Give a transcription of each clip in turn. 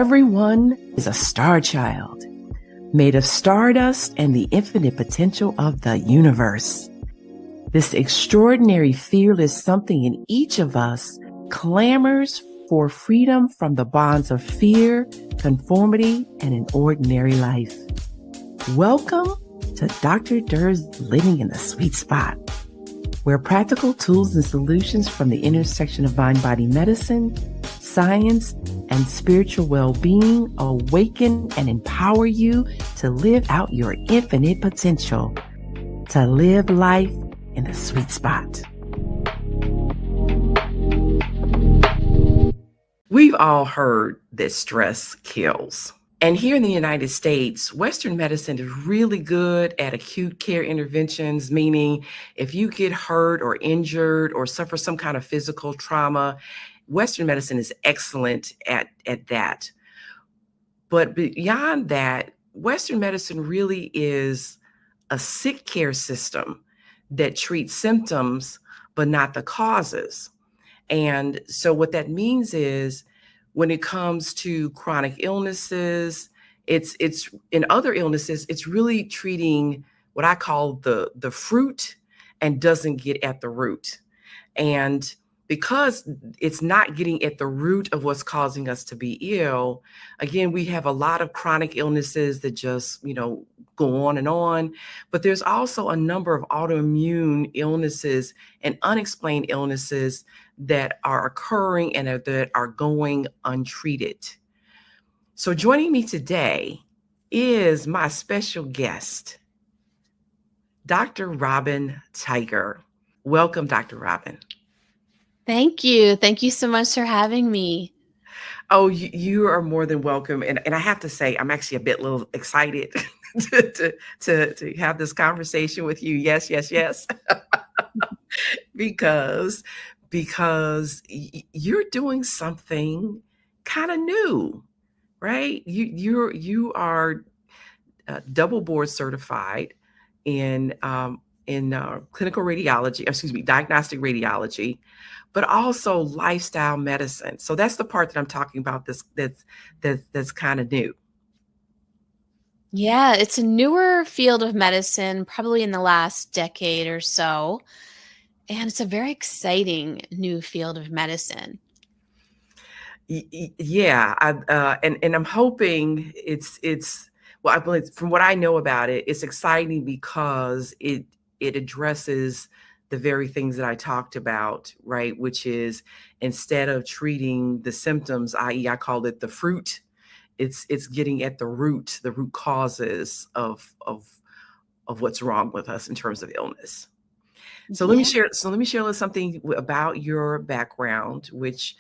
Everyone is a star child, made of stardust and the infinite potential of the universe. This extraordinary field is something in each of us clamors for freedom from the bonds of fear, conformity, and an ordinary life. Welcome to Dr. Durr's Living in the Sweet Spot, where practical tools and solutions from the intersection of mind-body medicine, science, and spiritual well-being awaken and empower you to live out your infinite potential, to live life in the sweet spot. We've all heard that stress kills. And here in the United States, Western medicine is really good at acute care interventions, meaning if you get hurt or injured or suffer some kind of physical trauma, Western medicine is excellent at that. But beyond that, Western medicine really is a sick care system that treats symptoms, but not the causes. And so what that means is when it comes to chronic illnesses, it's in other illnesses, it's really treating what I call the fruit and doesn't get at the root. And because it's not getting at the root of what's causing us to be ill, again, we have a lot of chronic illnesses that just, go on. But there's also a number of autoimmune illnesses and unexplained illnesses that are occurring and that are going untreated. So joining me today is my special guest, Dr. Robyn Tiger. Welcome, Dr. Robyn. Thank you. Thank you so much for having me. Oh, you are more than welcome. And I have to say, I'm actually a little excited to have this conversation with you. Yes. because you're doing something kind of new, right? You are double board certified in clinical radiology, diagnostic radiology, but also lifestyle medicine. So that's the part that I'm talking about. That's kind of new. Yeah, it's a newer field of medicine, probably in the last decade or so. And it's a very exciting new field of medicine. Yeah, and I'm hoping it's well, I believe from what I know about it, it's exciting because it addresses the very things that I talked about, right? Which is instead of treating the symptoms, i.e., I call it the fruit, it's getting at the root causes of what's wrong with us in terms of illness. So let me share a little something about your background, which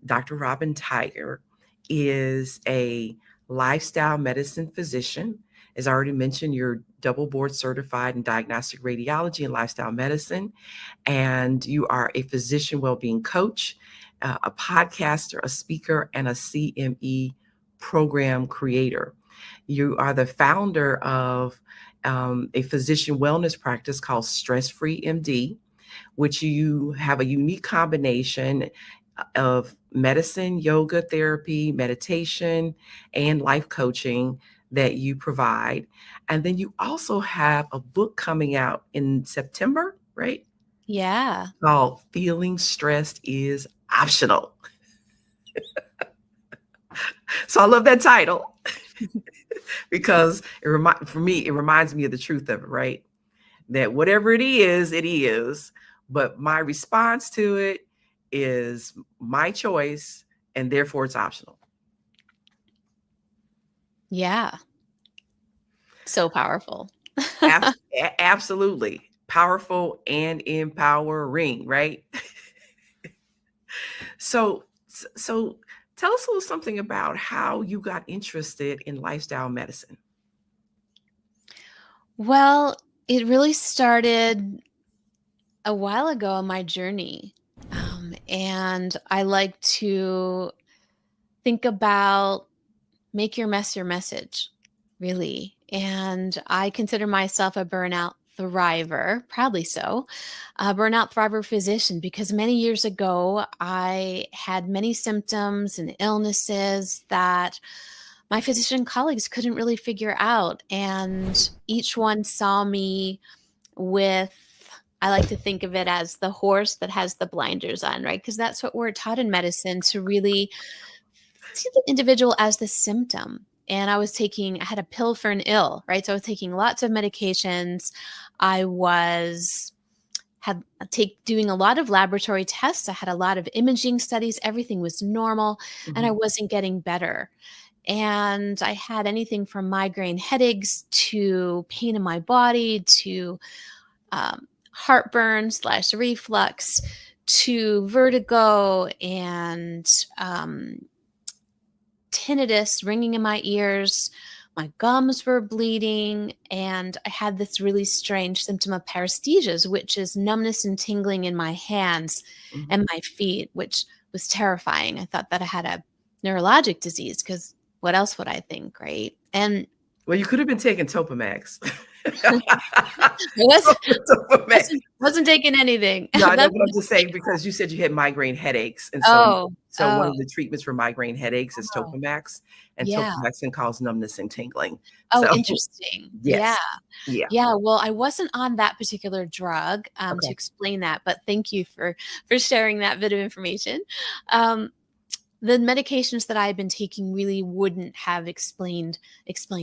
Dr. Robyn Tiger is a lifestyle medicine physician. As I already mentioned, you're double board certified in diagnostic radiology and lifestyle medicine, and you are a physician well-being coach, a podcaster, a speaker, and a CME program creator. You are the founder of a physician wellness practice called StressFreeMD, which you have a unique combination of medicine, yoga therapy, meditation, and life coaching that you provide. And then you also have a book coming out in September, right? Yeah. Called Feeling Stressed is Optional. So I love that title because for me, it reminds me of the truth of it, right? That whatever it is, but my response to it is my choice, and therefore it's optional. Yeah. So powerful. Absolutely. Powerful and empowering, right? So tell us a little something about how you got interested in lifestyle medicine. Well, it really started a while ago on my journey. And I like to think about make your mess your message, really. And I consider myself a burnout thriver, proudly so, a burnout thriver physician, because many years ago, I had many symptoms and illnesses that my physician colleagues couldn't really figure out. And each one saw me with, I like to think of it as the horse that has the blinders on, right? Because that's what we're taught in medicine, to really see the individual as the symptom. And I had a pill for an ill, right? So I was taking lots of medications. I was doing a lot of laboratory tests. I had a lot of imaging studies. Everything was normal, and I Mhm. wasn't getting better. And I had anything from migraine headaches to pain in my body to heartburn / reflux to vertigo and tinnitus, ringing in my ears. My gums were bleeding, and I had this really strange symptom of paresthesias, which is numbness and tingling in my hands Mhm. and my feet, which was terrifying. I thought that I had a neurologic disease, because what else would I think, right? And Well, you could have been taking Topamax. I was Topamax. wasn't taking anything. No, I know, That's but I'm just saying because you said you had migraine headaches, and oh, so one oh, of the treatments for migraine headaches is oh, Topamax, and yeah. Topamax can cause numbness and tingling. Oh, So, interesting. Yeah. yes. Yeah. Yeah, well, I wasn't on that particular drug, to Okay. explain that, but thank you for sharing that bit of information. Um, the medications that I had been taking really wouldn't have explained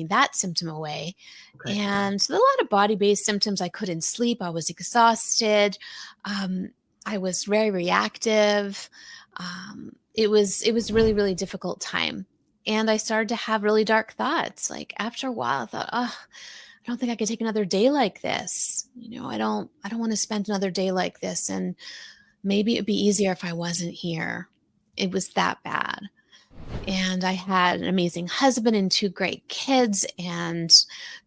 that symptom away. Okay. And so a lot of body-based symptoms. I couldn't sleep. I was exhausted. Um, I was very reactive. It was really, really difficult time. And I started to have really dark thoughts. Like after a while, I thought, oh, I don't think I could take another day like this. I don't want to spend another day like this. And maybe it'd be easier if I wasn't here. It was that bad. And I had an amazing husband and 2 great kids and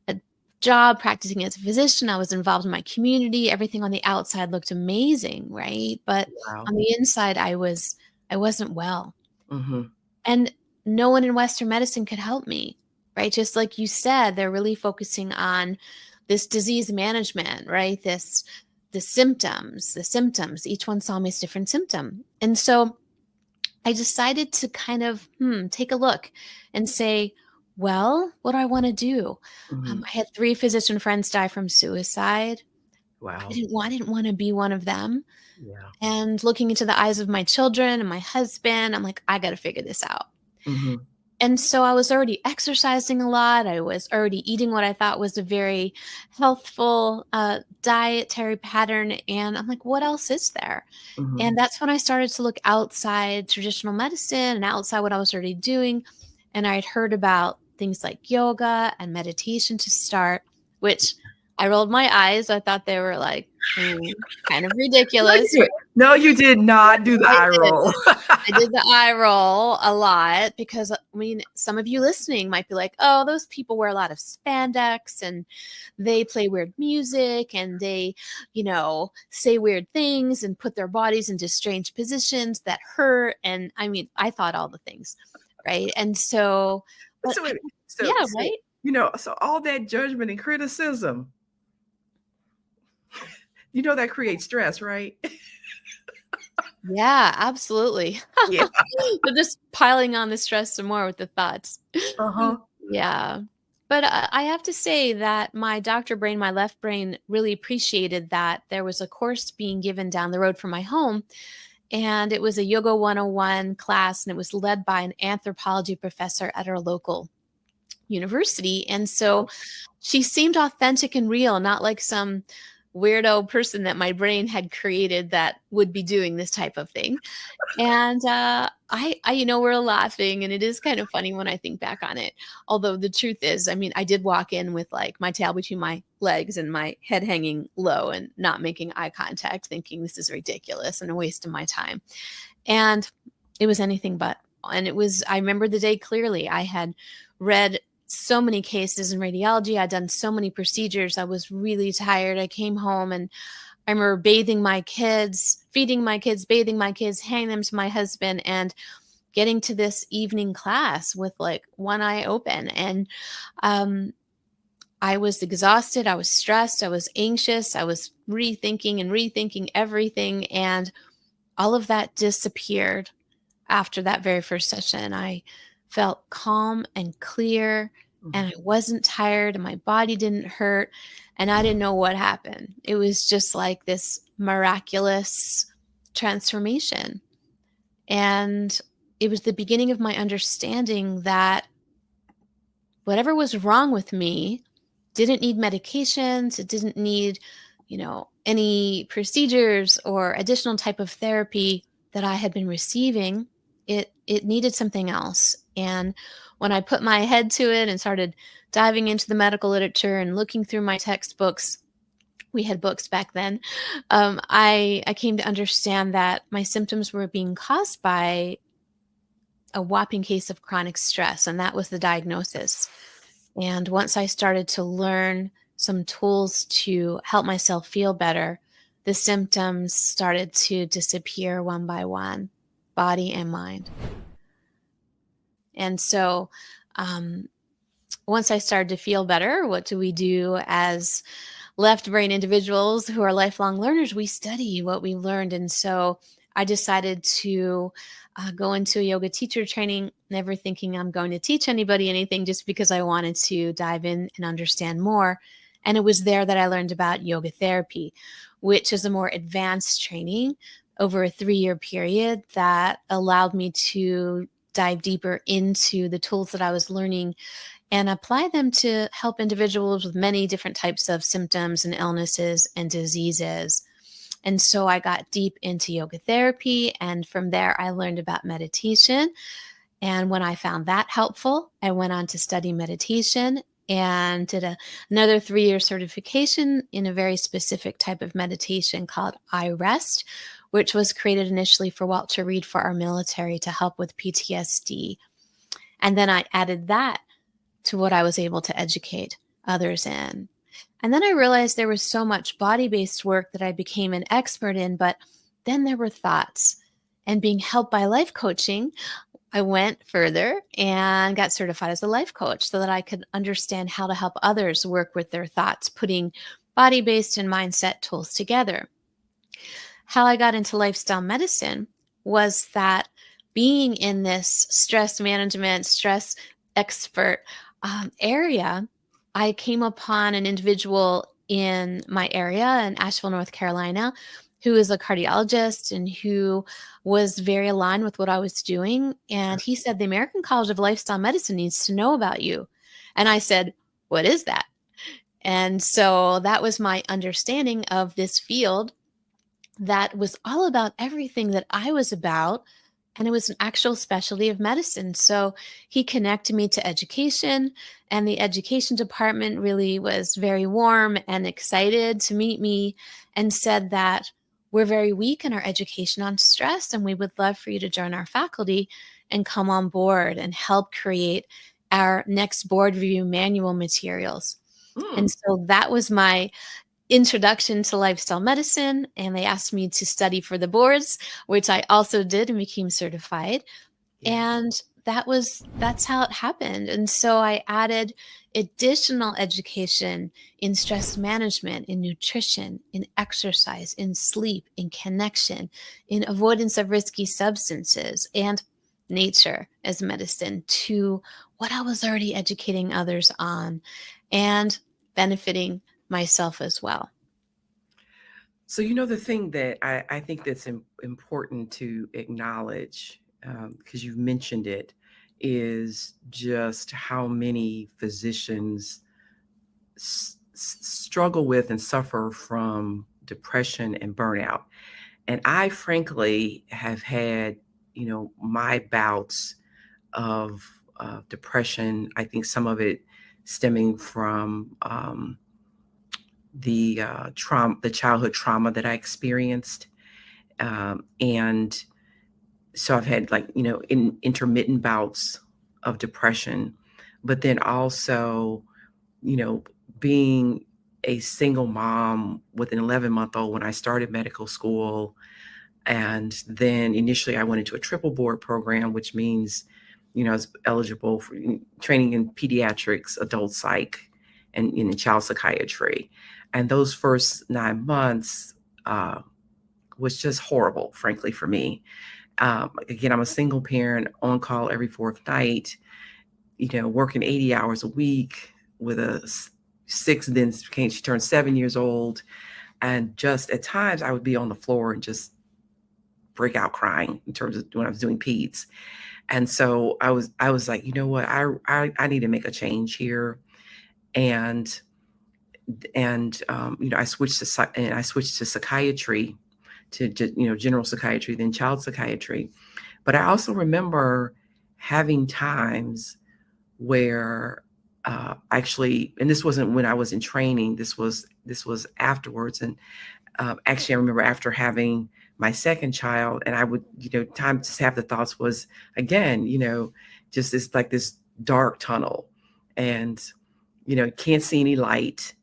a job practicing as a physician. I was involved in my community. Everything on the outside looked amazing, right? But Wow. on the inside, I wasn't well. Mhm. And no one in Western medicine could help me, right? Just like you said, they're really focusing on this disease management, right? The symptoms. Each one saw me as a different symptom. And so I decided to kind of take a look and say, well, what do I want to do? Mhm. I had 3 physician friends die from suicide. Wow. I didn't want to be one of them. Yeah. And looking into the eyes of my children and my husband, I'm like, I got to figure this out. Mhm. And so I was already exercising a lot. I was already eating what I thought was a very healthful dietary pattern. And I'm like, what else is there? Mhm. And that's when I started to look outside traditional medicine and outside what I was already doing. And I had heard about things like yoga and meditation to start, which I rolled my eyes. I thought they were like kind of No, you ridiculous. did. No, you did not do the I eye did. roll. I did the eye roll a lot because, I mean, some of you listening might be like, oh, those people wear a lot of spandex and they play weird music and they, say weird things and put their bodies into strange positions that hurt. And I mean, I thought all the things, right? And so, but So wait, so yeah, so, right? so all that judgment and criticism, that creates stress, right? Yeah, absolutely. Yeah. They're just piling on the stress some more with the thoughts. Uh-huh. Yeah. But I have to say that my doctor brain, my left brain, really appreciated that there was a course being given down the road from my home. And it was a Yoga 101 class, and it was led by an anthropology professor at our local university. And so she seemed authentic and real, not like some weirdo person that my brain had created that would be doing this type of thing. And we're laughing, and it is kind of funny when I think back on it. Although the truth is, I mean, I did walk in with like my tail between my legs and my head hanging low and not making eye contact, thinking this is ridiculous and a waste of my time. And it was anything but. And I remember the day clearly. I had read so many cases in radiology. I'd done so many procedures. I was really tired. I came home and I remember bathing my kids, feeding my kids, bathing my kids, handing them to my husband, and getting to this evening class with like one eye open. And um, I was exhausted. I was stressed. I was anxious. I was rethinking everything. And all of that disappeared after that very first session. I felt calm and clear, and I wasn't tired, and my body didn't hurt, and I didn't know what happened. It was just like this miraculous transformation. And it was the beginning of my understanding that whatever was wrong with me didn't need medications. It didn't need, any procedures or additional type of therapy that I had been receiving. It needed something else. And when I put my head to it and started diving into the medical literature and looking through my textbooks, we had books back then, I came to understand that my symptoms were being caused by a whopping case of chronic stress, and that was the diagnosis. And once I started to learn some tools to help myself feel better, the symptoms started to disappear one by one, body and mind. And so once I started to feel better, what do we do as left brain individuals who are lifelong learners? We study what we learned. And so I decided to go into a yoga teacher training, never thinking I'm going to teach anybody anything, just because I wanted to dive in and understand more. And it was there that I learned about yoga therapy, which is a more advanced training over a 3-year period that allowed me to dive deeper into the tools that I was learning and apply them to help individuals with many different types of symptoms and illnesses and diseases. And so I got deep into yoga therapy, and from there I learned about meditation. And when I found that helpful, I went on to study meditation and did another 3-year certification in a very specific type of meditation called iRest, which was created initially for Walter Reed for our military to help with PTSD. And then I added that to what I was able to educate others in. And then I realized there was so much body-based work that I became an expert in, but then there were thoughts. And being helped by life coaching, I went further and got certified as a life coach so that I could understand how to help others work with their thoughts, putting body-based and mindset tools together. How I got into lifestyle medicine was that being in this stress management, stress expert area, I came upon an individual in my area in Asheville, North Carolina, who is a cardiologist and who was very aligned with what I was doing. And he said, the American College of Lifestyle Medicine needs to know about you. And I said, what is that? And so that was my understanding of this field that was all about everything that I was about. And it was an actual specialty of medicine. So he connected me to education, and the education department really was very warm and excited to meet me and said that we're very weak in our education on stress, and we would love for you to join our faculty and come on board and help create our next board review manual materials. And so that was my introduction to lifestyle medicine, and they asked me to study for the boards, which I also did and became certified. And that's how it happened. And so I added additional education in stress management, in nutrition, in exercise, in sleep, in connection, in avoidance of risky substances, and nature as medicine to what I was already educating others on and benefiting myself as well. So, the thing that I think that's important to acknowledge, because you've mentioned it, is just how many physicians struggle with and suffer from depression and burnout. And I frankly have had, my bouts of depression. I think some of it stemming from the childhood trauma that I experienced. And so I've had intermittent bouts of depression, but then also, being a single mom with an 11-month-old when I started medical school. And then initially I went into a triple board program, which means, I was eligible for training in pediatrics, adult psych, and in child psychiatry. And those first 9 months was just horrible, frankly, for me. Again, I'm a single parent on call every fourth night, working 80 hours a week with a six, then she turned 7 years old. And just at times I would be on the floor and just break out crying in terms of when I was doing peds. And so I was like, you know what, I need to make a change here. And I switched to psychiatry, to general psychiatry, then child psychiatry. But I also remember having times where actually, and this wasn't when I was in training, this was afterwards. And actually, I remember after having my second child, and I would, time to have the thoughts was, again, just this, like this dark tunnel, and, can't see any light.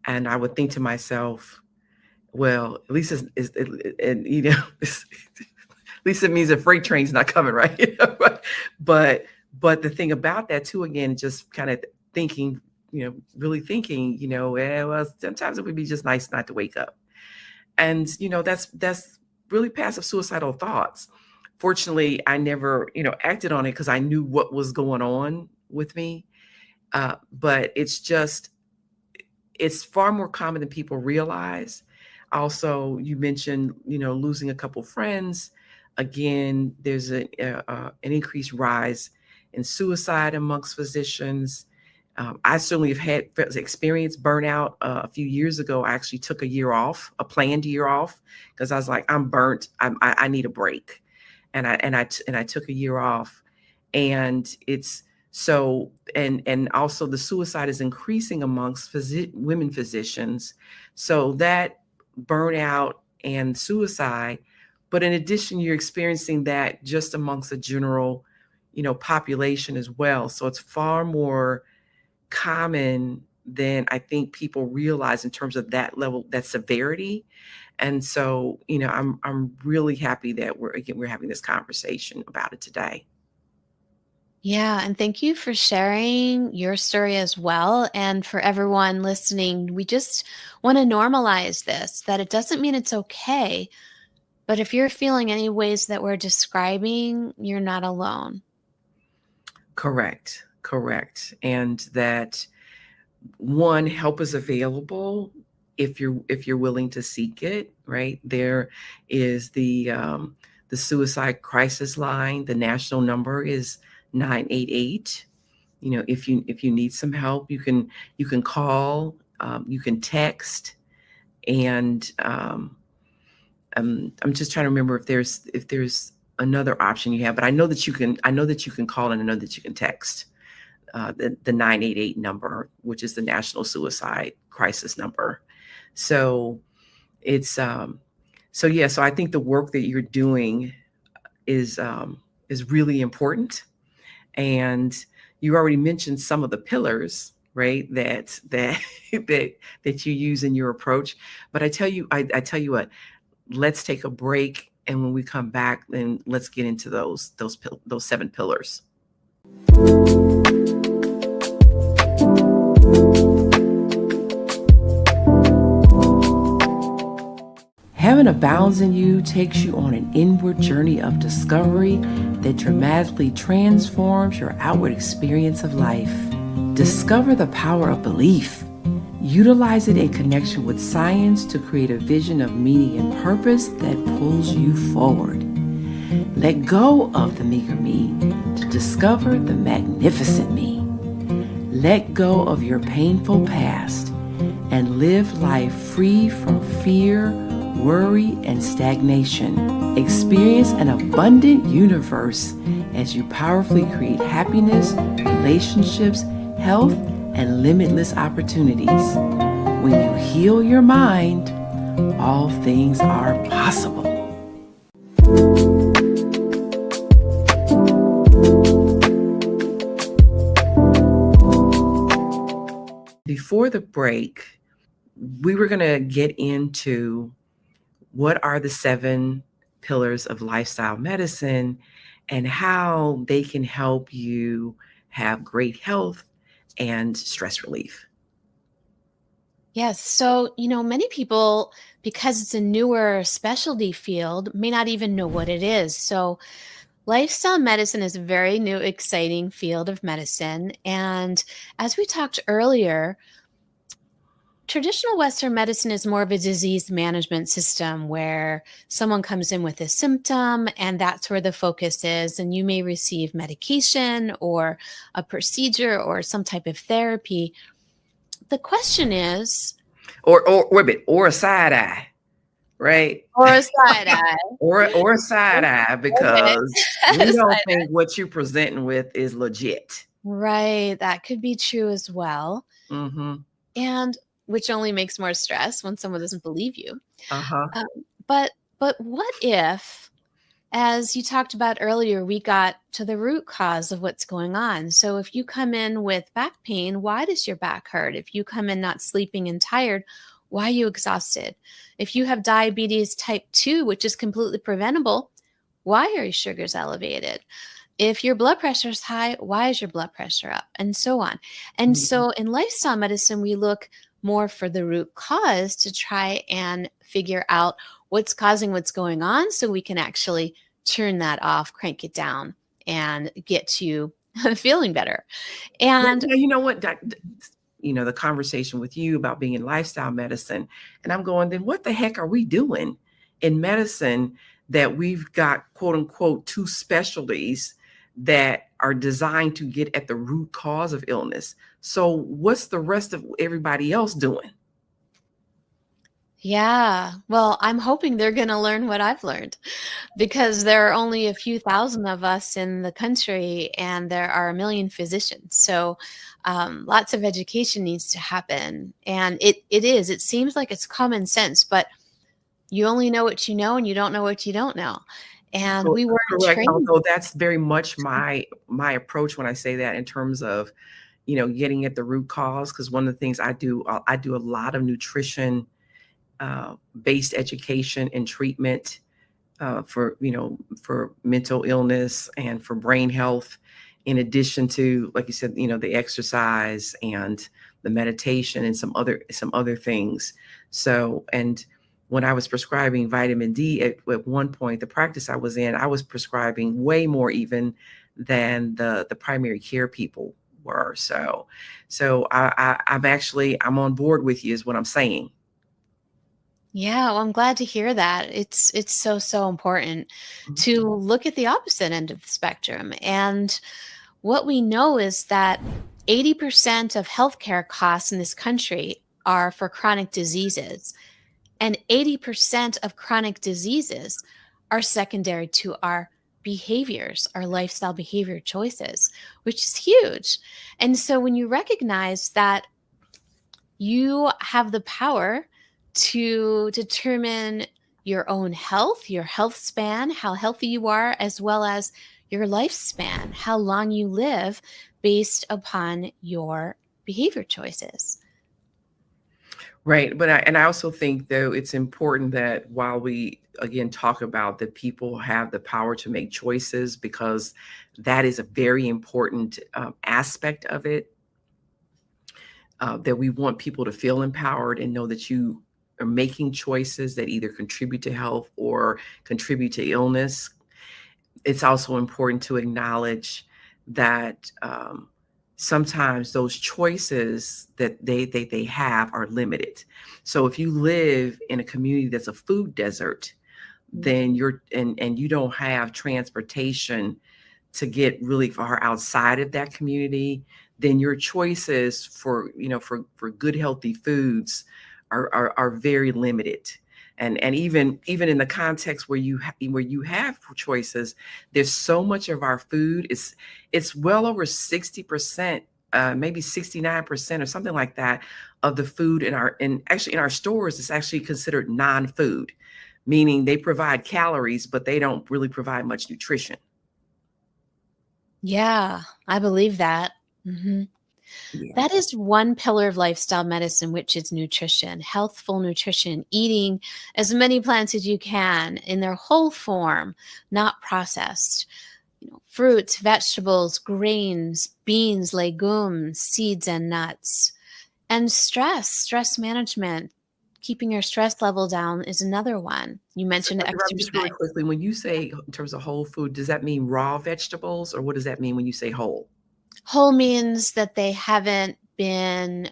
And I would think to myself, well, at least at least it means a freight train's not coming, right? But the thing about that too, again, just kind of thinking, really thinking, well, sometimes it would be just nice not to wake up. And, that's really passive suicidal thoughts. Fortunately, I never, acted on it because I knew what was going on with me. But it's far more common than people realize. Also, you mentioned, losing a couple friends. Again, there's an increased rise in suicide amongst physicians. I certainly have experienced burnout. A few years ago, I actually took a year off, a planned year off, because I was like, I'm burnt. I need a break, and I took a year off, and it's so, and also the suicide is increasing amongst women physicians. So that burnout and suicide, but in addition, you're experiencing that just amongst the general, population as well. So it's far more common than I think people realize in terms of that level, that severity. And so, I'm really happy that we're having this conversation about it today. Yeah, and thank you for sharing your story as well. And for everyone listening, we just want to normalize this, that it doesn't mean it's okay. But if you're feeling any ways that we're describing, you're not alone. Correct. And that, one, help is available if you're willing to seek it, right? There is the suicide crisis line. The national number is 988. If you need some help, you can call, you can text, and I'm just trying to remember if there's another option you have, but I know that you can call, and I know that you can text the 988 number, which is the national suicide crisis number. So it's so I think the work that you're doing is really important. And you already mentioned some of the pillars, right, that that you use in your approach. But I tell you what, let's take a break, and when we come back, then let's get into those 7 pillars. Heaven Abounds in You takes you on an inward journey of discovery that dramatically transforms your outward experience of life. Discover the power of belief. Utilize it in connection with science to create a vision of meaning and purpose that pulls you forward. Let go of the meager me to discover the magnificent me. Let go of your painful past and live life free from fear, worry, and stagnation. Experience an abundant universe as you powerfully create happiness, relationships, health, and limitless opportunities. When you heal your mind, all things are possible. Before the break, we were going to get into what are the 7 pillars of lifestyle medicine and how they can help you have great health and stress relief. Yes. So, many people, because it's a newer specialty field, may not even know what it is. So, lifestyle medicine is a very new, exciting field of medicine. And as we talked earlier, traditional Western medicine is more of a disease management system where someone comes in with a symptom and that's where the focus is. And you may receive medication or a procedure or some type of therapy. The question is, Or wait a minute, or a side eye, right? or a side eye. Or a side eye, Okay. because we don't Side think what you're presenting with is legit. Right, that could be true as well, Mm-hmm. and which only makes more stress when someone doesn't believe you. Uh-huh. Um, but what if, as you talked about earlier, we got to the root cause of what's going on? So if you come in with back pain, why does your back hurt? If you come in not sleeping and tired, why are you exhausted? If you have diabetes type 2, which is completely preventable, why are your sugars elevated? If your blood pressure is high, why is your blood pressure up? And so on. And Mhm. so in lifestyle medicine, we look more for the root cause to try and figure out what's causing what's going on so we can actually turn that off, crank it down, and get to feeling better. And Now, you know what, the conversation with you about being in lifestyle medicine, and I'm going, then what the heck are we doing in medicine that we've got, quote unquote, two specialties that are designed to get at the root cause of illness? So what's the rest of everybody else doing? yeah, well, I'm hoping they're going to learn what I've learned because there are only a few thousand of us in the country and there are a million physicians. So lots of education needs to happen. And it seems like it's common sense, but you only know what you know and you don't know what you don't know. And we weren't Correct. trained. Although that's very much my approach when I say that, in terms of, getting at the root cause. Because one of the things I do a lot of nutrition based education and treatment for mental illness and for brain health, in addition to, like you said, the exercise and the meditation and some other things. So, and when I was prescribing vitamin D at one point, the practice I was in, I was prescribing way more even than the primary care people were. So I'm on board with you, is what I'm saying. Yeah, well, I'm glad to hear that. It's so important to look at the opposite end of the spectrum. And what we know is that 80% of healthcare costs in this country are for chronic diseases, and 80% of chronic diseases are secondary to our behaviors, our lifestyle behavior choices, which is huge. And so when you recognize that you have the power to determine your own health, your health span, how healthy you are, as well as your lifespan, how long you live based upon your behavior choices. Right. But I also think, though, it's important that while we again talk about that people have the power to make choices, because that is a very important aspect of it, that we want people to feel empowered and know that you are making choices that either contribute to health or contribute to illness. It's also important to acknowledge that sometimes those choices that they have are limited. So if you live in a community that's a food desert, then and you don't have transportation to get really far outside of that community, then your choices for good healthy foods are very limited. And even in the context where you have choices, there's so much of our food is, it's well over 60%, maybe 69% or something like that, of the food actually in our stores is actually considered non-food, meaning they provide calories, but they don't really provide much nutrition. Yeah, I believe that. hmm Yeah. That is one pillar of lifestyle medicine, which is nutrition, healthful nutrition, eating as many plants as you can in their whole form, not processed. Fruits, vegetables, grains, beans, legumes, seeds, and nuts. And stress management, keeping your stress level down is another one. You So, mentioned Dr. Robyn, just really exercise. quickly, when you say in terms of whole food, does that mean raw vegetables, or what does that mean when you say whole? Whole means that they haven't been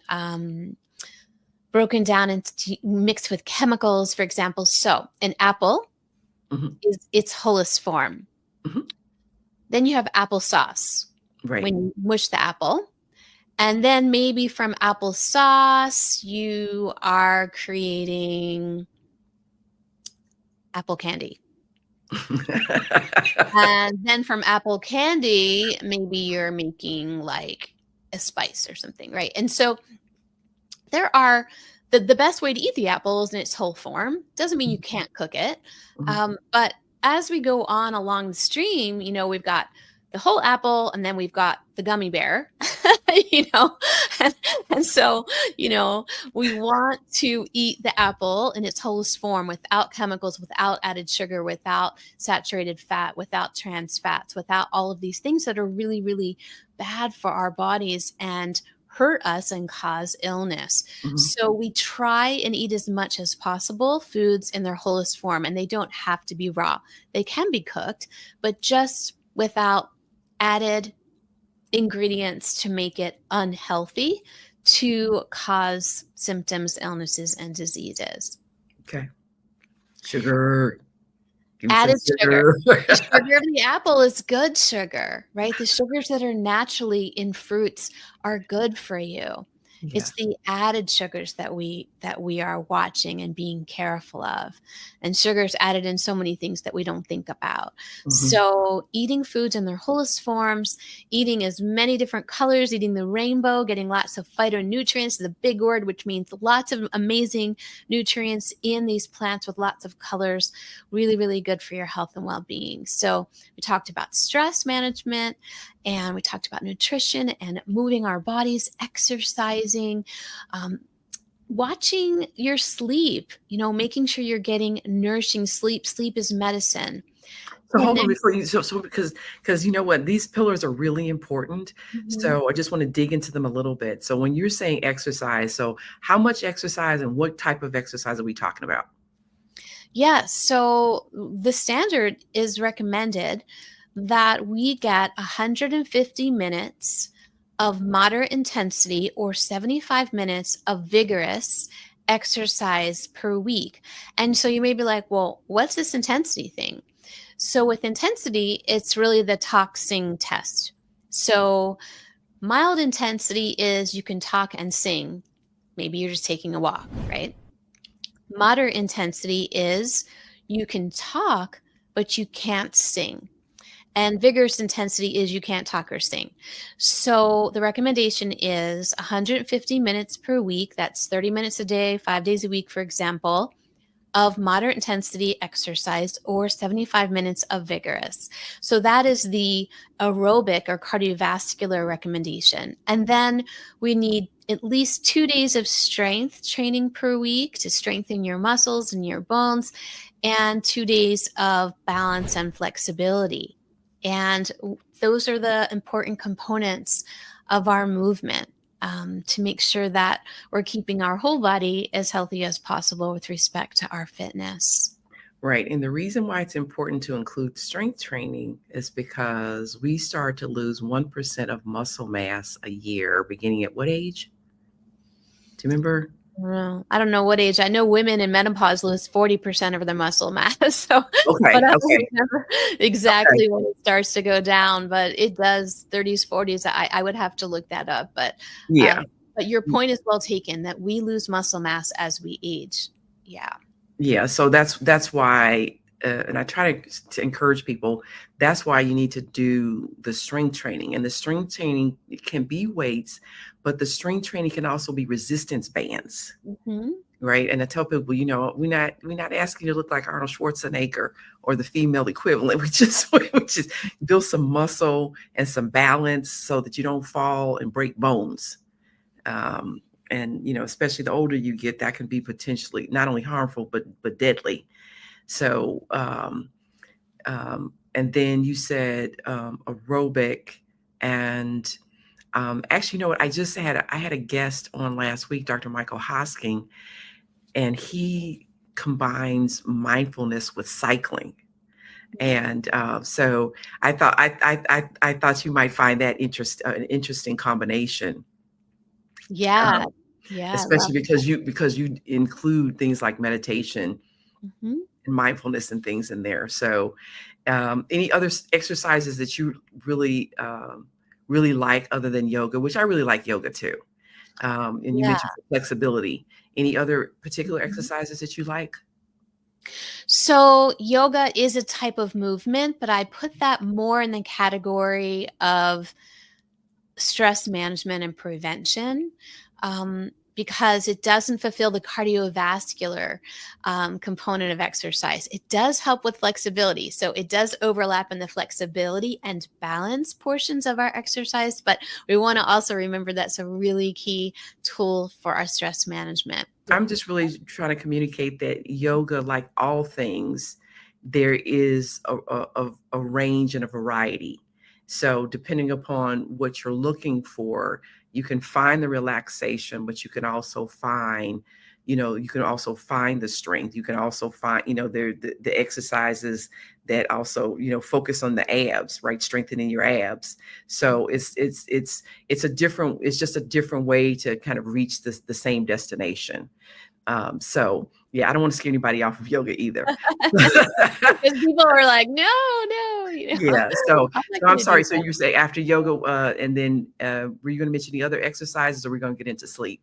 broken down and mixed with chemicals, for example. So an apple Mhm, is its wholest form. mhm. Then you have applesauce Right. when you mush the apple. And then maybe from applesauce, you are creating apple candy. And then from apple candy, maybe you're making like a spice or something, right? And so there are the best way to eat the apple is in its whole form. Doesn't mean you can't cook it. Mhm. But as we go on along the stream, we've got the whole apple and then we've got the gummy bear, you know, and, and so, you know, we want to eat the apple in its wholest form without chemicals, without added sugar, without saturated fat, without trans fats, without all of these things that are really, really bad for our bodies and hurt us and cause illness. Mhm. So we try and eat as much as possible foods in their wholest form, and they don't have to be raw. They can be cooked, but just without added ingredients to make it unhealthy to cause symptoms, illnesses, and diseases. Okay. Sugar. Give me some Added sugar. sugar. The sugar of the apple is good sugar, right? The sugars that are naturally in fruits are good for you. Yeah. It's the added sugars that we are watching and being careful of. And sugars added in so many things that we don't think about. Mhm. So eating foods in their wholest forms, eating as many different colors, eating the rainbow, getting lots of phytonutrients, the big word, which means lots of amazing nutrients in these plants with lots of colors, really, really good for your health and well-being. So we talked about stress management and we talked about nutrition and moving our bodies, exercising, um, watching your sleep, making sure you're getting nourishing sleep. Sleep is medicine. So And hold on then, before you so because you know what? These pillars are really important. Mhm. So I just want to dig into them a little bit. So when you're saying exercise, so how much exercise and what type of exercise are we talking about? Yeah, so the standard is recommended that we get 150 minutes of moderate intensity or 75 minutes of vigorous exercise per week. And so you may be like, well, what's this intensity thing? So with intensity, it's really the toxing test. So mild intensity is you can talk and sing. Maybe you're just taking a walk, right? Moderate intensity is you can talk, but you can't sing. And vigorous intensity is you can't talk or sing. So the recommendation is 150 minutes per week. That's 30 minutes a day, 5 days a week, for example, of moderate intensity exercise or 75 minutes of vigorous. So that is the aerobic or cardiovascular recommendation. And then we need at least 2 days of strength training per week to strengthen your muscles and your bones, and 2 days of balance and flexibility. And those are the important components of our movement, to make sure that we're keeping our whole body as healthy as possible with respect to our fitness. Right. And the reason why it's important to include strength training is because we start to lose 1% of muscle mass a year, beginning at what age? Do you remember? Well, I don't know what age. I know women in menopause lose 40% of their muscle mass. So, but Okay. I don't Okay. remember Okay. exactly when it starts to go down. But it does 30s, 40s. I would have to look that up. Yeah. But your point is well taken that we lose muscle mass as we age. Yeah. Yeah, so that's why, and I try to encourage people. That's why you need to do the strength training, and the strength training it can be weights, but the strength training can also be resistance bands, Hmm. right? And I tell people, we're not asking you to look like Arnold Schwarzenegger or the female equivalent. We just build some muscle and some balance so that you don't fall and break bones. um, and especially the older you get, that can be potentially not only harmful but deadly. So and then you said aerobic, and Actually, you know what? I had a guest on last week, Dr. Michael Hosking, and he combines mindfulness with cycling. And so I thought you might find that an interesting combination, Yeah. um, Yeah. I love especially because you include things like meditation Mhm. and mindfulness and things in there. So, any other exercises that you really like other than yoga, which I really like yoga too. And you Yeah. mentioned flexibility. Any other particular Mhm. exercises that you like? So yoga is a type of movement, but I put that more in the category of stress management and prevention, because it doesn't fulfill the cardiovascular component of exercise. It does help with flexibility. So it does overlap in the flexibility and balance portions of our exercise, but we want to also remember that's a really key tool for our stress management. I'm just really trying to communicate that yoga, like all things, there is a range and a variety. So depending upon what you're looking for, you can find the relaxation, but you can also find, you can also find the strength. You can also find, the exercises that also, focus on the abs, right? Strengthening your abs. So it's just a different way to kind of reach the same destination. So yeah, I don't want to scare anybody off of yoga either. Because people are like, no, no, Yeah. So, I'm not so going I'm to do sorry. So that. you say after yoga, and then were you going to mention the other exercises, or we're going to get into sleep?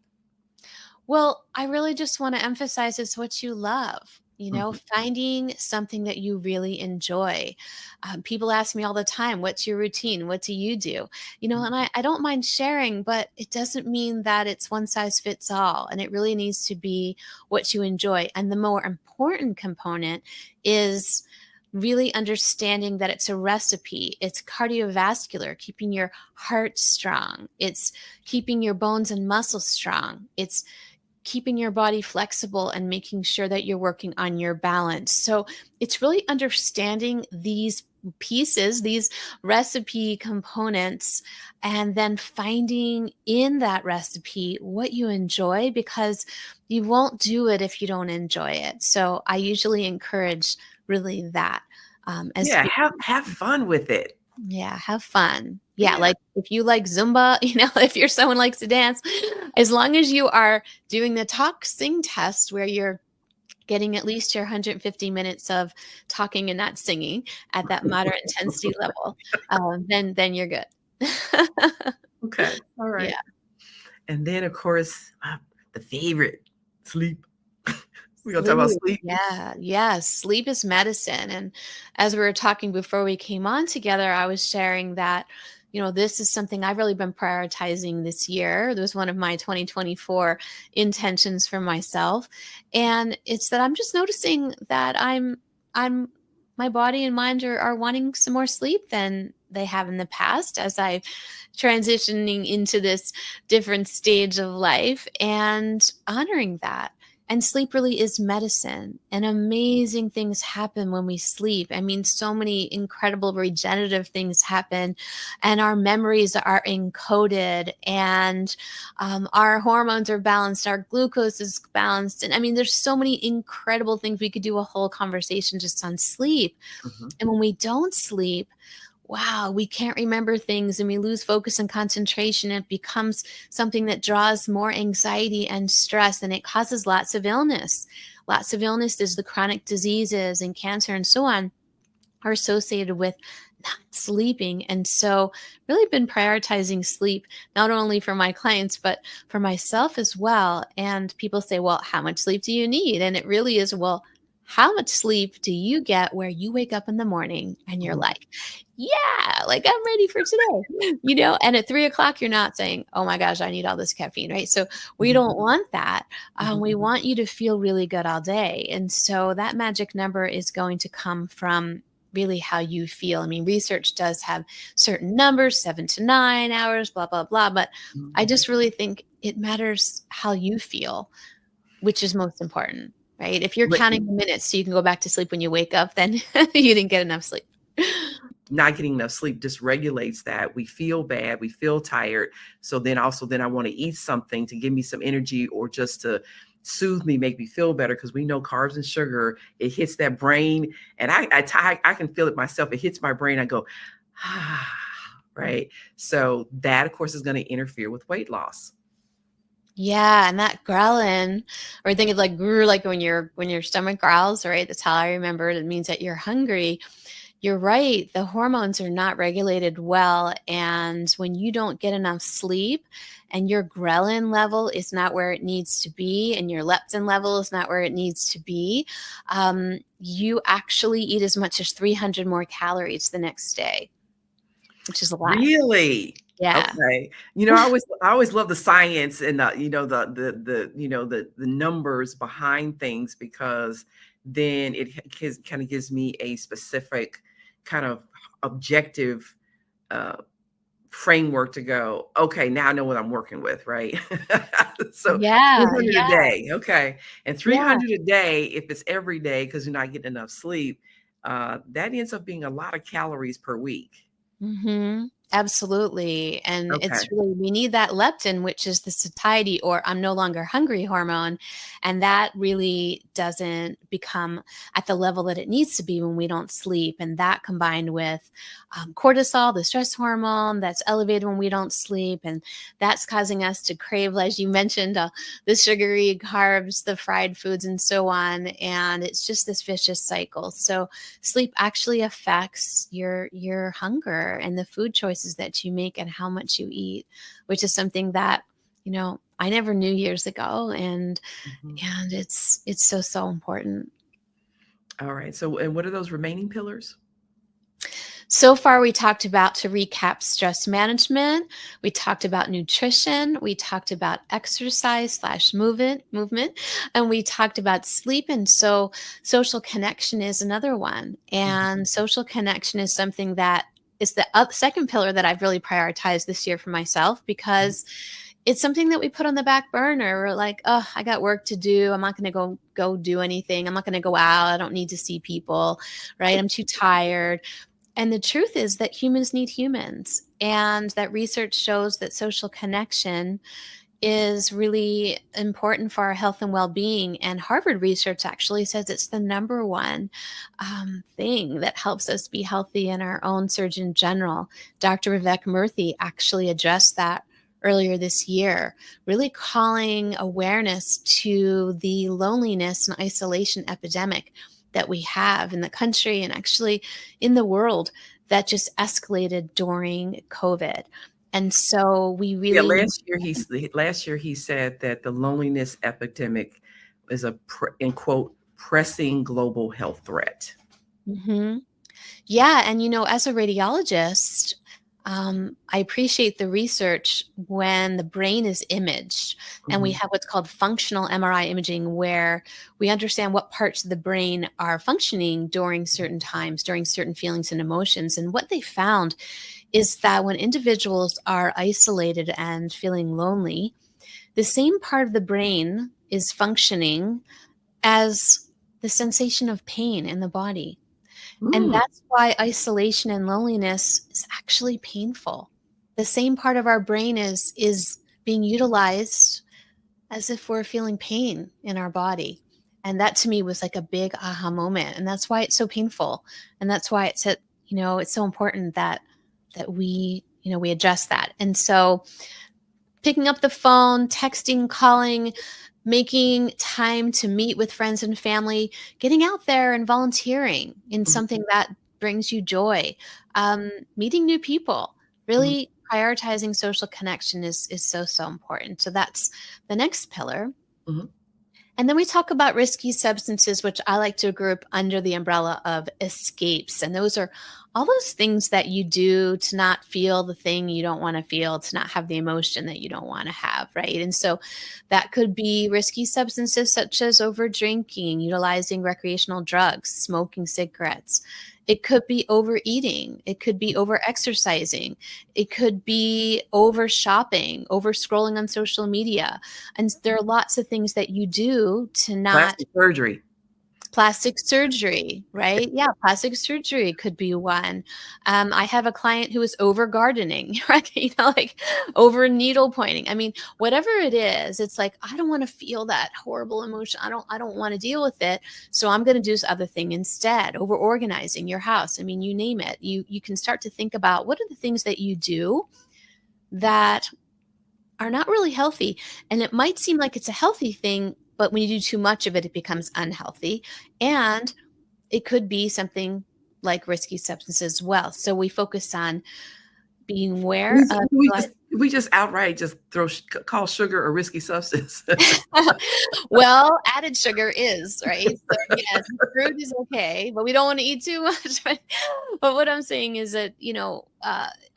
Well, I really just want to emphasize it's what you love. Mhm. Finding something that you really enjoy. People ask me all the time, what's your routine? What do you do? And I don't mind sharing, but it doesn't mean that it's one size fits all. And it really needs to be what you enjoy. And the more important component is really understanding that it's a recipe. It's cardiovascular, keeping your heart strong. It's keeping your bones and muscles strong. It's keeping your body flexible and making sure that you're working on your balance. So it's really understanding these pieces, these recipe components, and then finding in that recipe what you enjoy, because you won't do it if you don't enjoy it. So I usually encourage really that, as Yeah. Have fun with it. yeah, have fun. Yeah, Yeah. like if you like Zumba, if you're someone likes to dance, as long as you are doing the talk sing test where you're getting at least your 150 minutes of talking and not singing at that moderate intensity level, then you're good. Okay. All Yeah. right. And then, of course, the favorite, sleep. We're gonna talk about Sleep. sleep. Yeah. Yes. Sleep is medicine. And as we were talking before we came on together, I was sharing that, this is something I've really been prioritizing this year. It was one of my 2024 intentions for myself. And it's that I'm just noticing that my body and mind are wanting some more sleep than they have in the past as I transitioning into this different stage of life and honoring that. And sleep really is medicine, and amazing things happen when we sleep. I mean, so many incredible regenerative things happen, and our memories are encoded, and our hormones are balanced, our glucose is balanced. And I mean, there's so many incredible things. We could do a whole conversation just on sleep. Mhm. And when we don't sleep, wow, we can't remember things and we lose focus and concentration. It becomes something that draws more anxiety and stress, and it causes lots of illness. Lots of illnesses, the chronic diseases and cancer and so on, are associated with not sleeping. And so, really been prioritizing sleep, not only for my clients, but for myself as well. And people say, well, how much sleep do you need? And it really is, well, how much sleep do you get where you wake up in the morning and you're Mhm. like, yeah, like I'm ready for today, and at 3 o'clock, you're not saying, oh my gosh, I need all this caffeine, right? So we Mhm. don't want that. Mhm. We want you to feel really good all day. And so that magic number is going to come from really how you feel. I mean, research does have certain numbers, 7 to 9 hours, blah, blah, blah. But I Mhm. just really think it matters how you feel, which is most important, right? If you're But counting the minutes so you can go back to sleep when you wake up, then you didn't get enough sleep. not getting enough sleep dysregulates that. We feel bad, we feel tired. So then I want to eat something to give me some energy or just to soothe me, make me feel better. Because we know carbs and sugar, it hits that brain. And I can feel it myself. It hits my brain. I go, ah, right. So that, of course, is going to interfere with weight loss. Yeah, and that ghrelin, or think of like when your stomach growls, right? That's how I remember it. It means that you're hungry. You're right. The hormones are not regulated well, and when you don't get enough sleep and your ghrelin level is not where it needs to be and your leptin level is not where it needs to be, you actually eat as much as 300 more calories the next day, which is a lot. Really? Yeah. Okay. I always love the science and the numbers behind things, because then it kind of gives me a specific kind of objective uh, framework to go, okay, now I know what I'm working with, right? So Yeah, 300 a yeah, day. Okay. And yeah. 300 a day, if it's every day, because you're not getting enough sleep, that ends up being a lot of calories per week. Mhm. Absolutely, and Okay. it's really we need that leptin, which is the satiety or I'm no longer hungry hormone, and that really doesn't become at the level that it needs to be when we don't sleep, and that combined with, cortisol, the stress hormone that's elevated when we don't sleep, and that's causing us to crave, as you mentioned, the sugary carbs, the fried foods, and so on, and it's just this vicious cycle. So sleep actually affects your hunger and the food choices that you make and how much you eat, which is something that I never knew years ago, and Mhm. it's so important. All right. So, and what are those remaining pillars? So far, we talked about, to recap, stress management. We talked about nutrition. We talked about exercise slash movement, and we talked about sleep. And so social connection is another one. Mhm. And social connection is something that is the second pillar that I've really prioritized this year for myself, Mhm. because it's something that we put on the back burner. We're like, oh, I got work to do. I'm not going to go do anything. I'm not going to go out. I don't need to see people, right? I'm too tired. And the truth is that humans need humans, and that research shows that social connection is really important for our health and well-being. And Harvard research actually says it's the number one thing that helps us be healthy. And our own Surgeon General, Dr. Vivek Murthy, actually addressed that earlier this year, really calling awareness to the loneliness and isolation epidemic that we have in the country and actually in the world that just escalated during COVID. And so we Yeah, really need. last year he said that the loneliness epidemic is in quote pressing global health threat. Mhm. Yeah, and as a radiologist, I appreciate the research when the brain is imaged, and we Mhm. have what's called functional MRI imaging, where we understand what parts of the brain are functioning during certain times, during certain feelings and emotions. And what they found is that when individuals are isolated and feeling lonely, the same part of the brain is functioning as the sensation of pain in the body. And Mm, that's why isolation and loneliness is actually painful. The same part of our brain is being utilized as if we're feeling pain in our body. And that to me was like a big aha moment. And that's why it's so painful. And that's why it's so important that we address that. And so picking up the phone, texting, calling, making time to meet with friends and family, getting out there and volunteering in mhm, something that brings you joy, meeting new people, mhm, really prioritizing social connection is so important. So that's the next pillar. mhm. And then we talk about risky substances, which I like to group under the umbrella of escapes. And those are all those things that you do to not feel the thing you don't want to feel, to not have the emotion that you don't want to have, right? And so that could be risky substances such as over drinking, utilizing recreational drugs, smoking cigarettes. It could be overeating. It could be over exercising. It could be over shopping, over scrolling on social media. And there are lots of things that you do to not. Plastic surgery. Plastic surgery, right? Yeah, plastic surgery could be one. I have a client who is over gardening, right? Like over needle pointing. I mean, whatever it is, it's like, I don't want to feel that horrible emotion. I don't want to deal with it. So I'm going to do this other thing instead. Over organizing your house. I mean, you name it. You can start to think about, what are the things that you do that are not really healthy. And it might seem like it's a healthy thing, but when you do too much of it, it becomes unhealthy. And it could be something like risky substances as well. So we focus on being aware of We just outright just call sugar a risky substance. well, added sugar is, right? So yes, fruit is okay, but we don't want to eat too much. Right? But what I'm saying is that,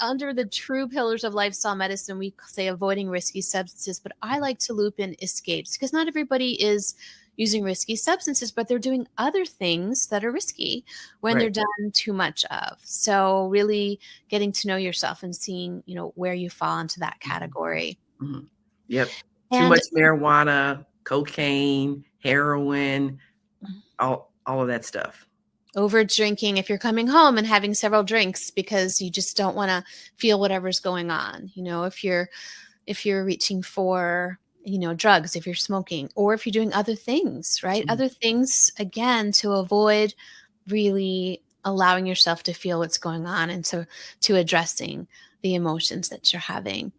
under the true pillars of lifestyle medicine, we say avoiding risky substances, but I like to loop in escapes, because not everybody is using risky substances, but they're doing other things that are risky when they're done too much of. So really getting to know yourself and seeing, where you fall into that category. Mm-hmm. Yep. Too And much marijuana, cocaine, heroin, all of that stuff. over drinking, if you're coming home and having several drinks because you just don't want to feel whatever's going on, if you're reaching for, drugs, if you're smoking, or if you're doing other things, right? Mm-hmm. Other things, again, to avoid really allowing yourself to feel what's going on, and to addressing the emotions that you're having.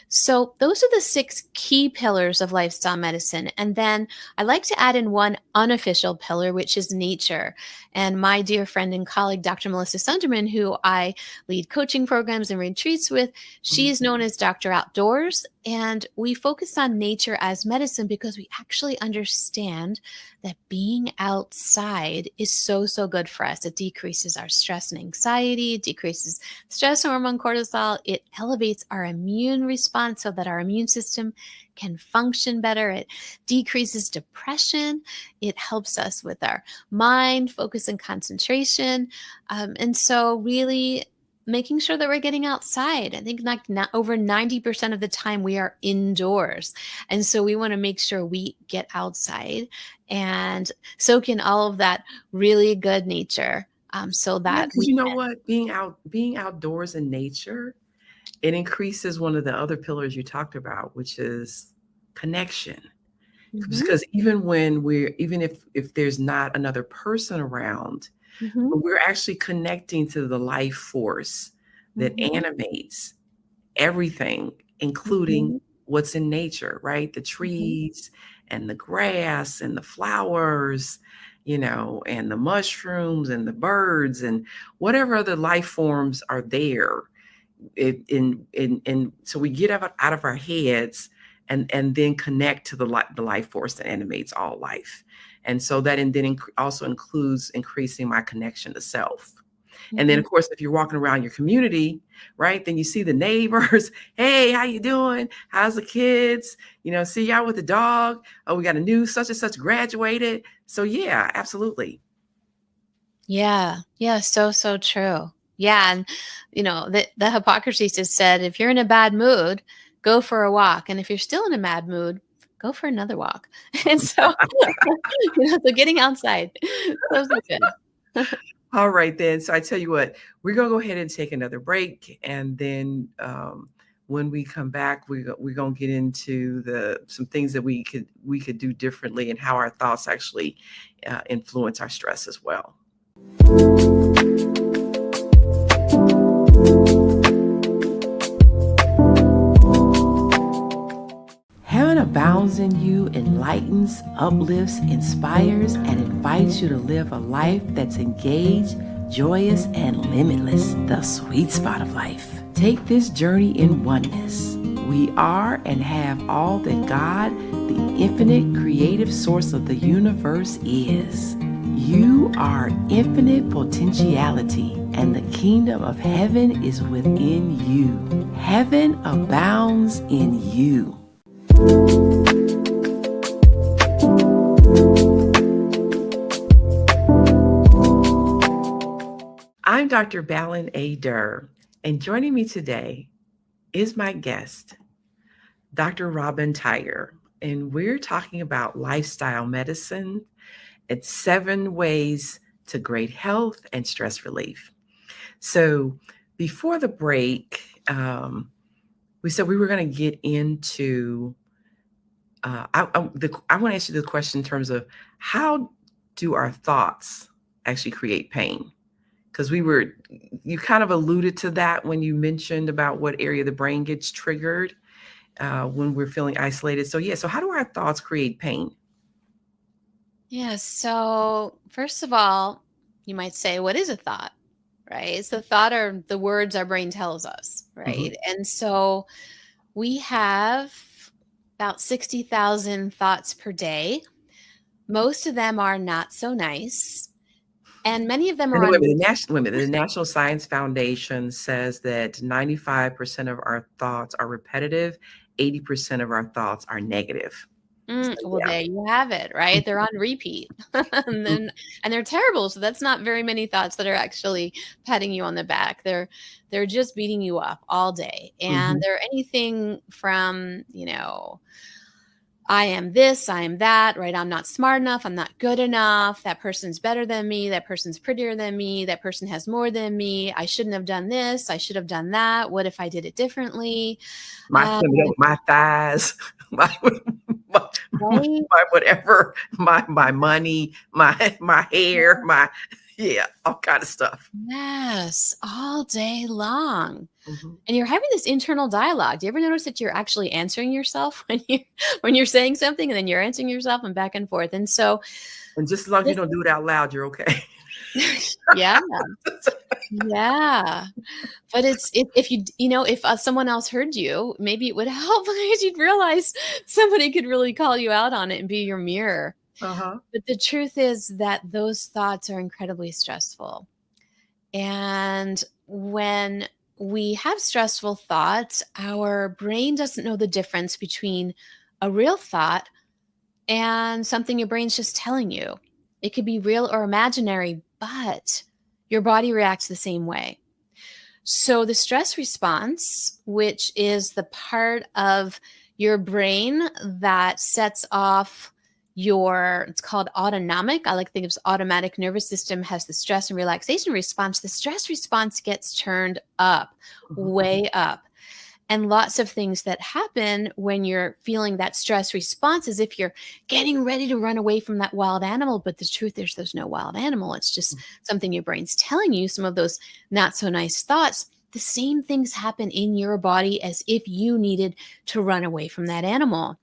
So those are the 6 key pillars of lifestyle medicine. And then I like to add in one unofficial pillar, which is nature. And my dear friend and colleague, Dr. Melissa Sunderman, who I lead coaching programs and retreats with, she's known as Dr. Outdoors. And we focus on nature as medicine because we actually understand that being outside is so, so good for us. It decreases our stress and anxiety, it decreases stress hormone cortisol, it elevates our immune response so that our immune system can function better. It decreases depression. It helps us with our mind, focus, and concentration. And so really making sure that we're getting outside. I think not over 90% of the time we are indoors. And so we want to make sure we get outside and soak in all of that really good nature. So that you know what? Being outdoors in nature, it increases one of the other pillars you talked about, which is connection. Because even if there's not another person around, but we're actually connecting to the life force that animates everything, including what's in nature, right? The trees and the grass and the flowers, and the mushrooms and the birds and whatever other life forms are there. So we get out of our heads and then connect to the life force that animates all life. And so that also includes increasing my connection to self. And then, of course, if you're walking around your community, right, then you see the neighbors. Hey, how you doing? How's the kids? See y'all with the dog. Oh, we got a new such and such graduated. So yeah, absolutely. Yeah. So true. Yeah. And, the Hippocrates has said, if you're in a bad mood, go for a walk. And if you're still in a bad mood, go for another walk. And so, so getting outside. So good. All right, then. So I tell you what, we're going to go ahead and take another break. And then when we come back, we're going to get into some things that we could do differently and how our thoughts actually influence our stress as well. Heaven abounds in you, enlightens, uplifts, inspires, and invites you to live a life that's engaged, joyous, and limitless, the sweet spot of life. Take this journey in oneness. We are and have all that God, the infinite creative source of the universe, is. You are infinite potentiality, and the kingdom of heaven is within you. Heaven abounds in you. I'm Dr. Balin A. Durr, and joining me today is my guest, Dr. Robyn Tiger, and we're talking about lifestyle medicine It's 7 ways to great health and stress relief. So before the break, we said we were going to get into, I want to ask you the question in terms of how do our thoughts actually create pain? Because you kind of alluded to that when you mentioned about what area of the brain gets triggered when we're feeling isolated. So yeah, so how do our thoughts create pain? Yeah. So, first of all, you might say, what is a thought? Right. So, thought are the words our brain tells us. Hmm. Right. And so, we have about 60,000 thoughts per day. Most of them are not so nice. And many of them And are then on the National Science Foundation says that 95% of our thoughts are repetitive, 80% of our thoughts are negative. So Well, yeah. there you have it, right? They're on repeat. And Mhm, then and they're terrible, so that's not very many thoughts that are actually patting you on the back. They're just beating you up all day. And mhm. they're anything from, I am this, I am that, right? I'm not smart enough, I'm not good enough. That person's better than me, that person's prettier than me, that person has more than me. I shouldn't have done this, I should have done that. What if I did it differently? My Uh, let me know, my thighs, my right? my whatever, my money, my hair, yeah, all kind of stuff. Yes, all day long. Mhm. And you're having this internal dialogue. Do you ever notice that you're actually answering yourself when you're saying something and then you're answering yourself and back and forth? And so And just as long as you this don't do it out loud, you're okay. yeah, yeah. But if if someone else heard you, maybe it would help because you'd realize somebody could really call you out on it and be your mirror. Uh-huh. But the truth is that those thoughts are incredibly stressful. And when we have stressful thoughts, our brain doesn't know the difference between a real thought and something your brain's just telling you. It could be real or imaginary, but your body reacts the same way. So, the stress response, which is the part of your brain that sets off it's called autonomic. I like to think of automatic nervous system has the stress and relaxation response. The stress response gets turned up, Mhm. way up. And lots of things that happen when you're feeling that stress response is if you're getting ready to run away from that wild animal. But the truth is, there's no wild animal. It's just something your brain's telling you, some of those not so nice thoughts. The same things happen in your body as if you needed to run away from that animal.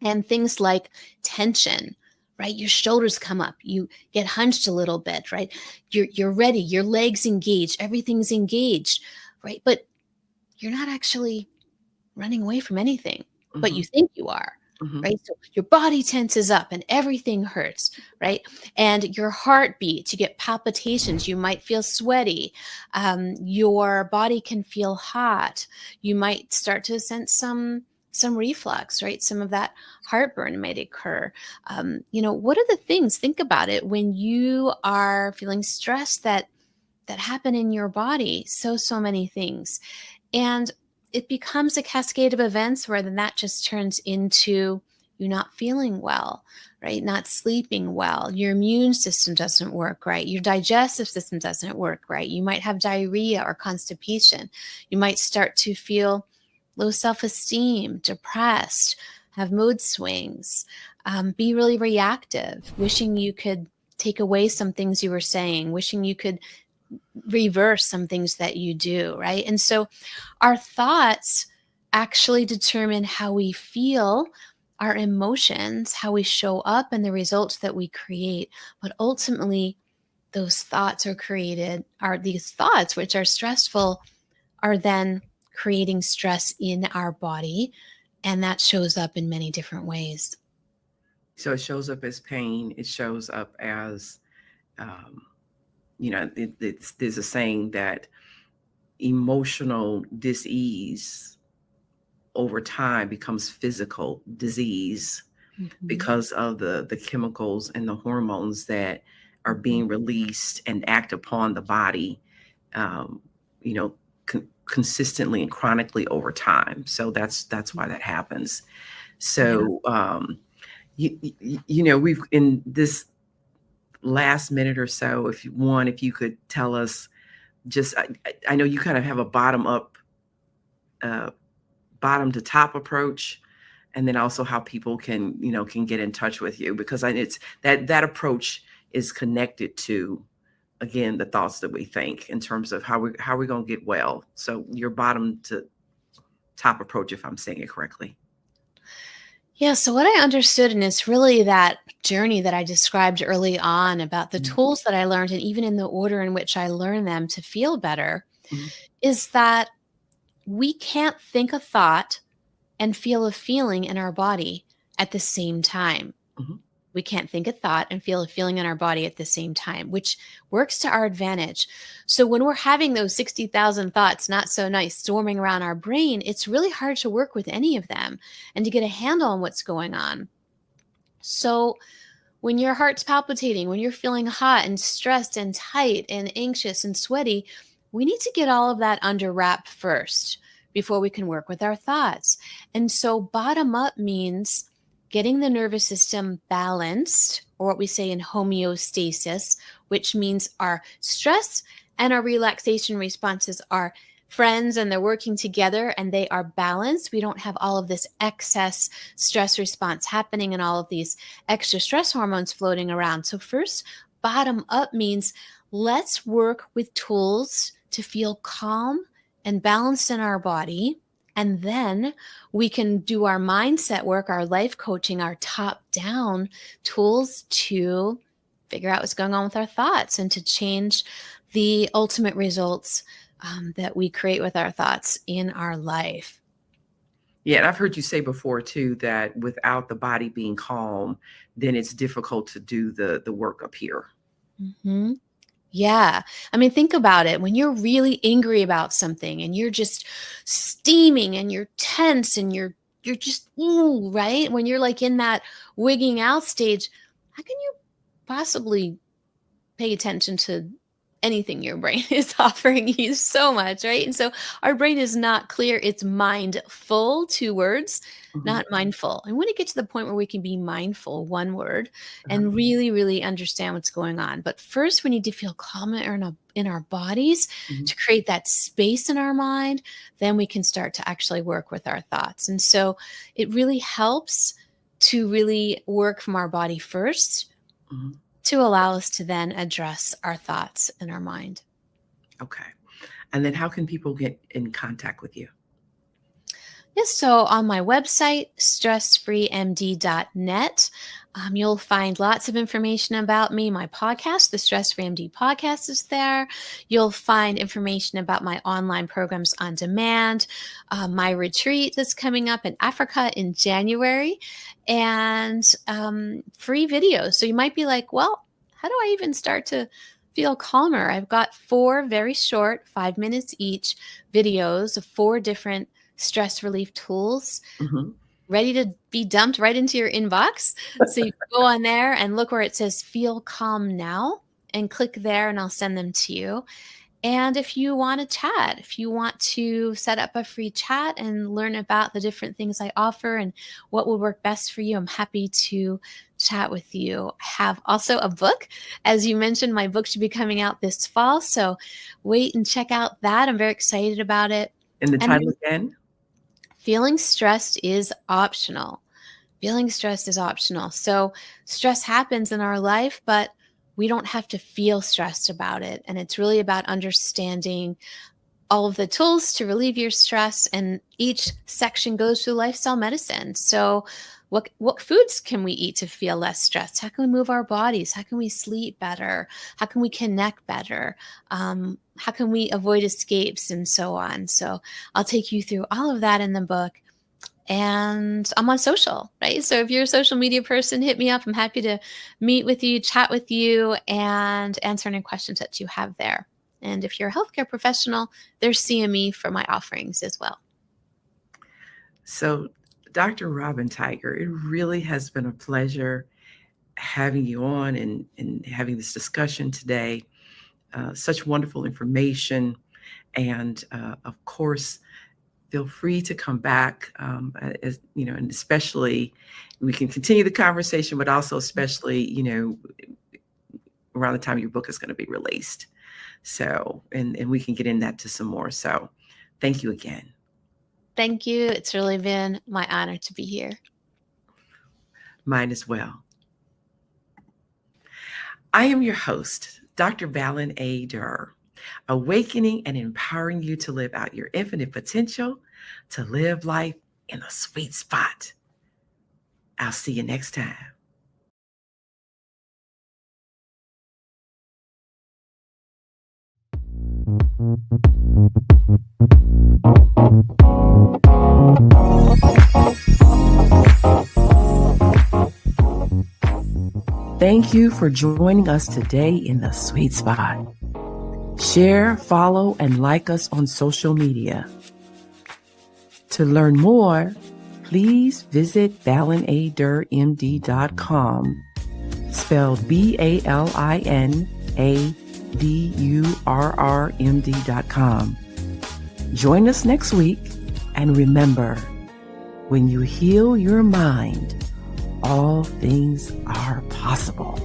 And things like tension, right? Your shoulders come up, you get hunched a little bit, right? You're ready, your legs engaged, everything's engaged, right? But you're not actually running away from anything, but you Mhm. think you are, Mhm. right? So your body tenses up and everything hurts, right? And your heartbeat, you get palpitations, you might feel sweaty, your body can feel hot, you might start to sense some reflux, right? Some of that heartburn might occur. What are the things? Think about it when you are feeling stressed that happen in your body. So many things. And it becomes a cascade of events where then that just turns into you not feeling well, right? Not sleeping well. Your immune system doesn't work right. Your digestive system doesn't work right. You might have diarrhea or constipation. You might start to feel low self esteem, depressed, have mood swings, be really reactive, wishing you could take away some things you were saying, wishing you could reverse some things that you do, right? And so our thoughts actually determine how we feel, our emotions, how we show up, and the results that we create. But ultimately, these thoughts, which are stressful, are then creating stress in our body. And that shows up in many different ways. So it shows up as pain. It shows up as, um, there's a saying that emotional disease over time becomes physical disease Mhm, because of the chemicals and the hormones that are mhm. being released and act upon the body, um, you know, consistently and chronically over time. So that's why that happens. Yeah. So we've in this. last minute or so, if you could tell us just, I know you kind of have a uh, bottom to top approach, and then also how people can get in touch with you, because it's that approach is connected to, again, the thoughts that we think in terms of how we're going to get well. So your bottom to top approach, if I'm saying it correctly. Yeah, so what I understood, and it's really that journey that I described early on about the Mhm, tools that I learned, and even in the order in which I learned them to feel better, mhm, is that we can't think a thought and feel a feeling in our body at the same time. mhm, We can't think a thought and feel a feeling in our body at the same time, which works to our advantage. So when we're having those 60,000 thoughts, not so nice, storming around our brain, it's really hard to work with any of them and to get a handle on what's going on. So when your heart's palpitating, when you're feeling hot and stressed and tight and anxious and sweaty, we need to get all of that under wrap first before we can work with our thoughts. And so, bottom up means getting the nervous system balanced, or what we say in homeostasis, which means our stress and our relaxation responses are friends and they're working together and they are balanced. We don't have all of this excess stress response happening and all of these extra stress hormones floating around. So, first, bottom up means let's work with tools to feel calm and balanced in our body. And then we can do our mindset work, our life coaching, our top down tools to figure out what's going on with our thoughts and to change the ultimate results that we create with our thoughts in our life. Yeah, and I've heard you say before too that without the body being calm, then it's difficult to do the work up here. Mhm. Yeah. I mean, think about it. When you're really angry about something and you're just steaming and you're tense and you're just ooh, right? When you're like in that wigging out stage, how can you possibly pay attention to anything your brain is offering you so much, right? And so our brain is not clear. It's mindful, 2 words, Mhm, not mindful. And when it gets to the point where we can be mindful, 1 word, uh-huh, and really, really understand what's going on. But first, we need to feel calm in our bodies mhm, to create that space in our mind. Then we can start to actually work with our thoughts. And so it really helps to really work from our body first mhm. to allow us to then address our thoughts in our mind. Okay. And then how can people get in contact with you? Yes, so on my website, stressfreemd.net, you'll find lots of information about me. My podcast, the Stress Free MD podcast, is there. You'll find information about my online programs on demand, my retreat that's coming up in Africa in January, and free videos. So you might be like, well, how do I even start to feel calmer? I've got 4 very short, 5 minutes each videos of 4 different stress relief tools Mhm. ready to be dumped right into your inbox. So you can go on there and look where it says feel calm now and click there and I'll send them to you. And if you want to chat, if you want to set up a free chat and learn about the different things I offer and what will work best for you, I'm happy to chat with you. I have also a book. As you mentioned, my book should be coming out this fall. So wait and check out that. I'm very excited about it. And the And title again? feeling stressed is optional. Feeling stressed is optional. So stress happens in our life, but we don't have to feel stressed about it. And it's really about understanding all of the tools to relieve your stress. And each section goes through lifestyle medicine. So what foods can we eat to feel less stressed? How can we move our bodies? How can we sleep better? How can we connect better? How can we avoid escapes and so on? So I'll take you through all of that in the book. And I'm on social, right? So if you're a social media person, hit me up. I'm happy to meet with you, chat with you, and answer any questions that you have there. And if you're a healthcare professional, there's CME for my offerings as well. So, Dr. Robyn Tiger, it really has been a pleasure having you on and having this discussion today. Such wonderful information. And of course, feel free to come back, as you know, and especially we can continue the conversation, but also especially, around the time your book is going to be released. So, and we can get in that to some more. So thank you again. Thank you. It's really been my honor to be here. Mine as well. I am your host, Dr. Robyn Tiger, awakening and empowering you to live out your infinite potential, to live life in a sweet spot. I'll see you next time. Thank you for joining us today in the sweet spot. Share, follow, and like us on social media. To learn more, please visit BalinADurmD.com, spelled BalinADurrMD.com. Join us next week, and remember, when you heal your mind, all things are possible.